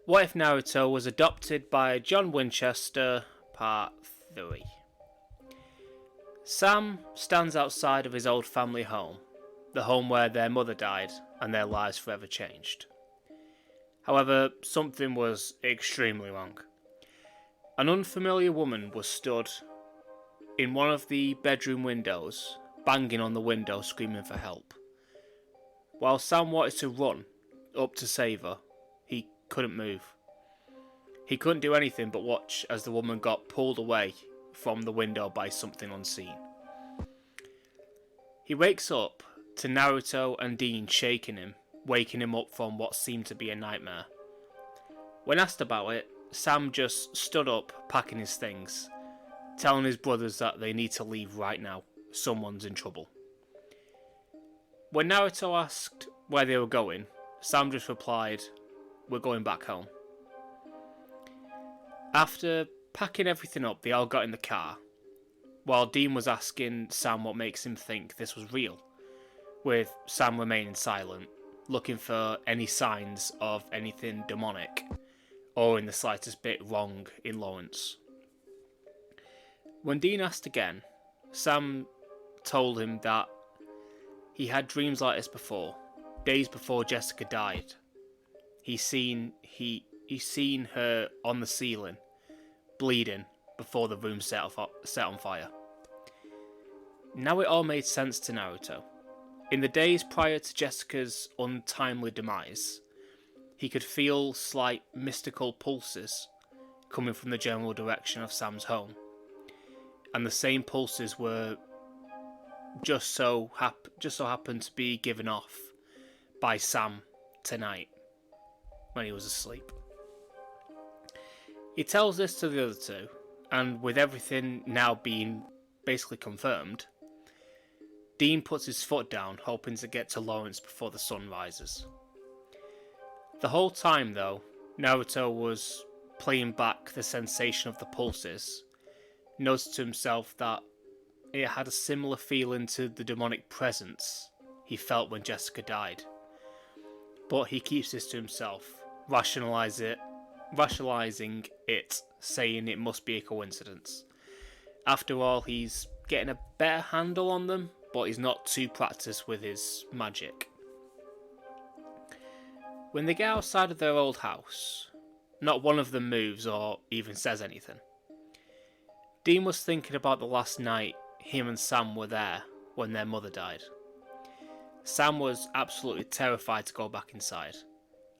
What if Naruto was adopted by John Winchester, Part 3. Sam stands outside of his old family home, the home where their mother died and their lives forever changed. However, something was extremely wrong. An unfamiliar woman was stood in one of the bedroom windows, banging on the window screaming for help. While Sam wanted to run up to save her, he couldn't move. He couldn't do anything but watch as the woman got pulled away from the window by something unseen. He wakes up to Naruto and Dean shaking him, waking him up from what seemed to be a nightmare. When asked about it, Sam just stood up, packing his things, telling his brothers that they need to leave right now. Someone's in trouble. When Naruto asked where they were going, Sam just replied, "We're going back home." After packing everything up, they all got in the car, while Dean was asking Sam what makes him think this was real, with Sam remaining silent, looking for any signs of anything demonic, or in the slightest bit wrong in Lawrence. When Dean asked again, Sam told him that he had dreams like this before, days before Jessica died. He's seen her on the ceiling, bleeding, before the room set on fire. Now it all made sense to Naruto. In the days prior to Jessica's untimely demise, he could feel slight mystical pulses coming from the general direction of Sam's home. And the same pulses were just so happened to be given off by Sam tonight when he was asleep. He tells this to the other two, and with everything now being basically confirmed, Dean puts his foot down, hoping to get to Lawrence before the sun rises. The whole time though, Naruto was playing back the sensation of the pulses, noticed to himself that it had a similar feeling to the demonic presence he felt when Jessica died. But he keeps this to himself, rationalizing it, saying it must be a coincidence. After all, he's getting a better handle on them, but he's not too practiced with his magic. When they get outside of their old house, not one of them moves or even says anything. Dean was thinking about the last night him and Sam were there when their mother died. Sam was absolutely terrified to go back inside.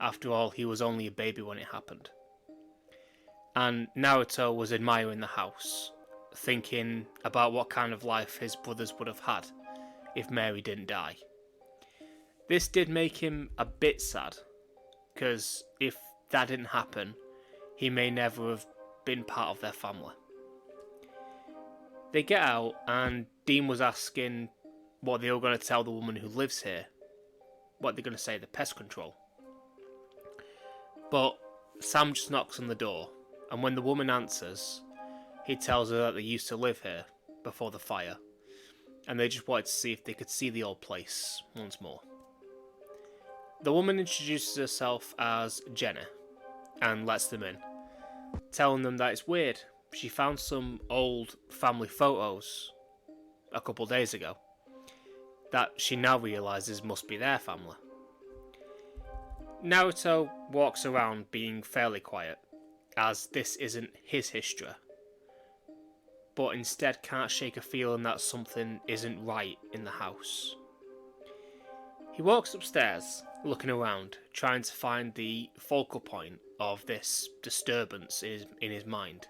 After all, he was only a baby when it happened. And Naruto was admiring the house, thinking about what kind of life his brothers would have had if Mary didn't die. This did make him a bit sad, because if that didn't happen, he may never have been part of their family. They get out, and Dean was asking what they were going to tell the woman who lives here. What they're going to say, the pest control. But Sam just knocks on the door, and when the woman answers, he tells her that they used to live here before the fire, and they just wanted to see if they could see the old place once more. The woman introduces herself as Jenny, and lets them in, telling them that it's weird. She found some old family photos a couple days ago that she now realises must be their family. Naruto walks around being fairly quiet, as this isn't his history, but instead can't shake a feeling that something isn't right in the house. He walks upstairs, looking around, trying to find the focal point of this disturbance in his mind.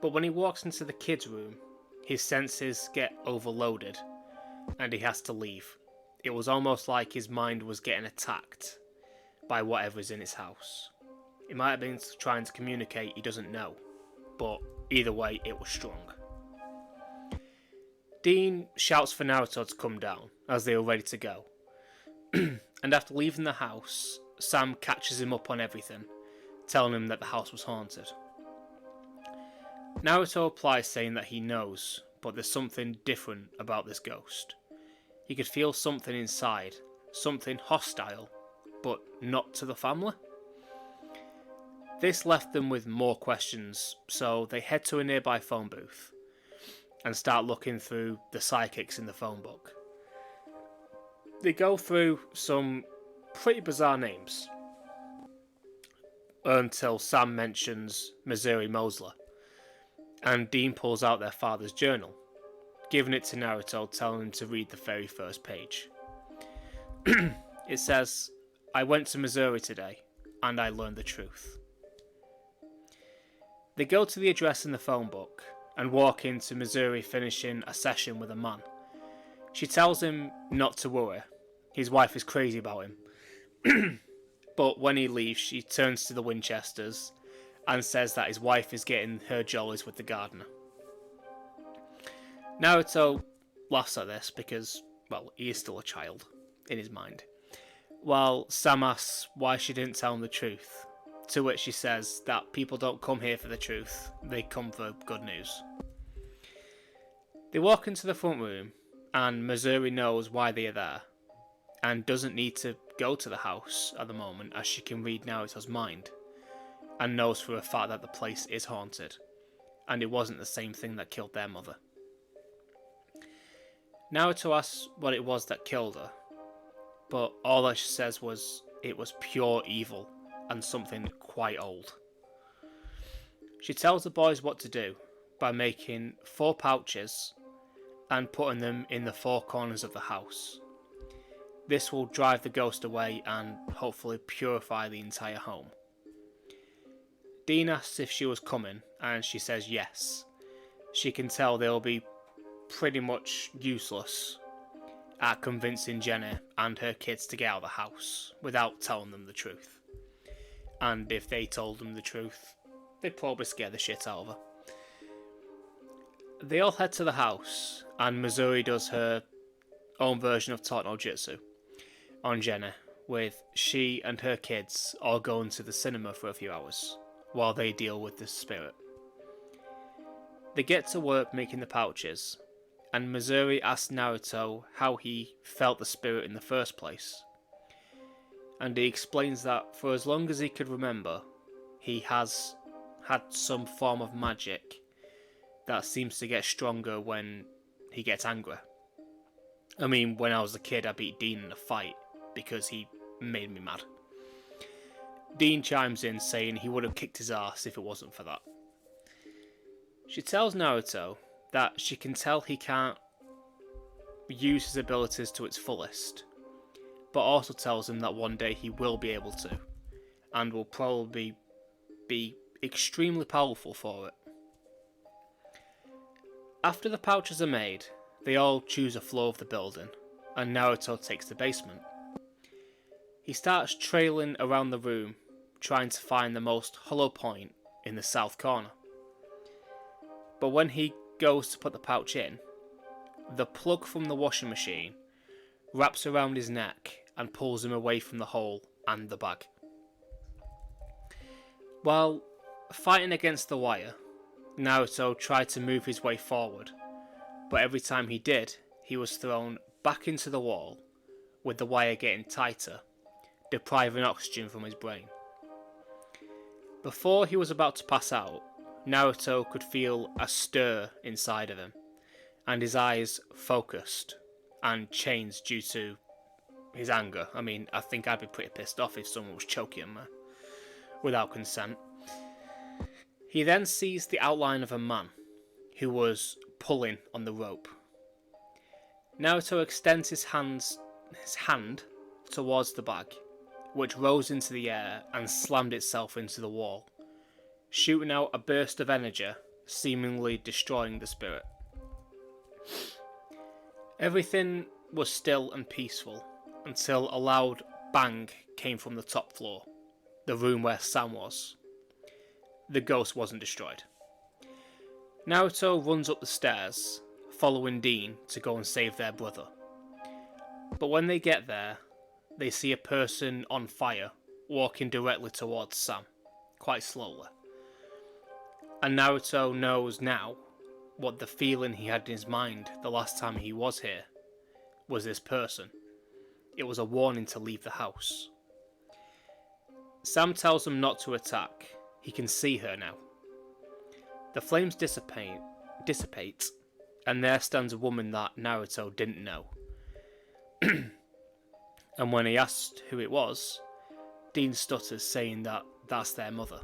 But when he walks into the kids' room, his senses get overloaded, and he has to leave. It was almost like his mind was getting attacked by whatever's in his house. It might have been trying to communicate, he doesn't know, but either way, it was strong. Dean shouts for Naruto to come down, as they are ready to go. And after leaving the house, Sam catches him up on everything, telling him that the house was haunted. Naruto replies saying that he knows, but there's something different about this ghost. He could feel something inside, something hostile, but not to the family. This left them with more questions, so they head to a nearby phone booth and start looking through the psychics in the phone book. They go through some pretty bizarre names until Sam mentions Missouri Mosler, and Dean pulls out their father's journal, giving it to Naruto, telling him to read the very first page. It says, "I went to Missouri today, and I learned the truth." They go to the address in the phone book and walk into Missouri, finishing a session with a man. She tells him not to worry, his wife is crazy about him. But when he leaves, she turns to the Winchesters and says that his wife is getting her jollies with the gardener. Naruto laughs at this because, well, he is still a child in his mind, while Sam asks why she didn't tell him the truth, to which she says that people don't come here for the truth, they come for good news. They walk into the front room, and Missouri knows why they are there, and doesn't need to go to the house at the moment as she can read Naruto's mind, and knows for a fact that the place is haunted, and it wasn't the same thing that killed their mother. Naruto asks what it was that killed her, but all that she says was it was pure evil and something quite old. She tells the boys what to do by making 4 pouches and putting them in the 4 corners of the house. This will drive the ghost away and hopefully purify the entire home. Dean asks if she was coming, and she says yes. She can tell they'll be pretty much useless at convincing Jenny and her kids to get out of the house without telling them the truth. And if they told them the truth, they'd probably scare the shit out of her. They all head to the house, and Missouri does her own version of Taught no Jutsu on Jenny, with she and her kids all going to the cinema for a few hours while they deal with the spirit. They get to work making the pouches, and Missouri asks Naruto how he felt the spirit in the first place. And he explains that for as long as he could remember, he has had some form of magic that seems to get stronger when he gets angry. I mean, when I was a kid, I beat Dean in a fight because he made me mad. Dean chimes in saying he would have kicked his ass if it wasn't for that. She tells Naruto that she can tell he can't use his abilities to its fullest, but also tells him that one day he will be able to, and will probably be extremely powerful for it. After the pouches are made, they all choose a floor of the building, and Naruto takes the basement. He starts trailing around the room, trying to find the most hollow point in the south corner. But when he goes to put the pouch in, the plug from the washing machine wraps around his neck and pulls him away from the hole and the bag. While fighting against the wire, Naruto tried to move his way forward, but every time he did, he was thrown back into the wall, with the wire getting tighter, depriving oxygen from his brain. Before he was about to pass out, Naruto could feel a stir inside of him, and his eyes focused and changed due to his anger. I mean, I think I'd be pretty pissed off if someone was choking me without consent. He then sees the outline of a man who was pulling on the rope. Naruto extends his hand towards the bag, which rose into the air and slammed itself into the wall, shooting out a burst of energy, seemingly destroying the spirit. Everything was still and peaceful until a loud bang came from the top floor, the room where Sam was. The ghost wasn't destroyed. Naruto runs up the stairs, following Dean to go and save their brother. But when they get there, they see a person on fire walking directly towards Sam, quite slowly. And Naruto knows now what the feeling he had in his mind the last time he was here was this person. It was a warning to leave the house. Sam tells him not to attack. He can see her now. The flames dissipate, and there stands a woman that Naruto didn't know. And when he asked who it was, Dean stutters, saying that that's their mother.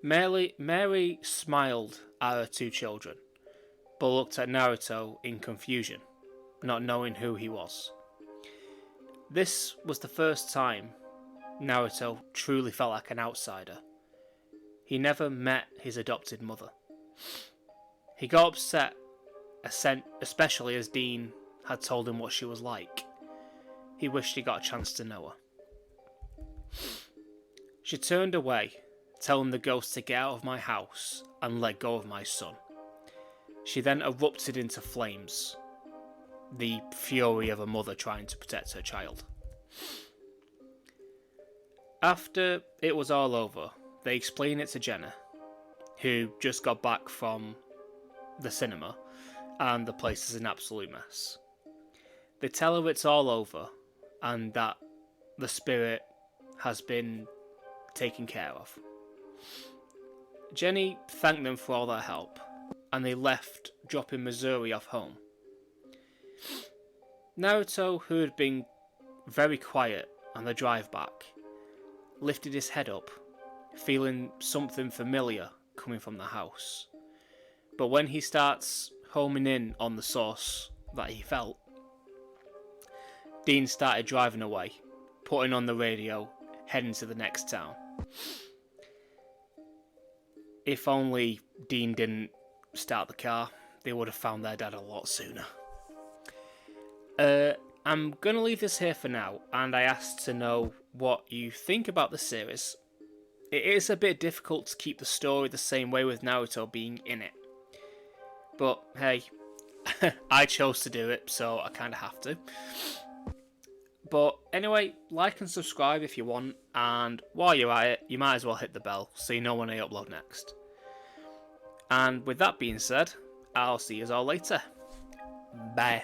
Mary smiled at her two children, but looked at Naruto in confusion, not knowing who he was. This was the first time Naruto truly felt like an outsider. He never met his adopted mother. He got upset, especially as Dean had told him what she was like. He wished he got a chance to know her. She turned away, telling the ghost to get out of my house and let go of my son. She then erupted into flames, the fury of a mother trying to protect her child. After it was all over, they explained it to Jenna, who just got back from the cinema, and the place is an absolute mess. They tell her it's all over, and that the spirit has been taken care of. Jenny thanked them for all their help, and they left, dropping Missouri off home. Naruto, who had been very quiet on the drive back, lifted his head up, feeling something familiar coming from the house. But when he starts homing in on the source that he felt, Dean started driving away, putting on the radio, heading to the next town. If only Dean didn't start the car, they would have found their dad a lot sooner. I'm going to leave this here for now, and I asked to know what you think about the series. It is a bit difficult to keep the story the same way with Naruto being in it. But hey, I chose to do it, so I kind of have to. But anyway, like and subscribe if you want, and while you're at it, you might as well hit the bell so you know when I upload next. And with that being said, I'll see you all later. Bye.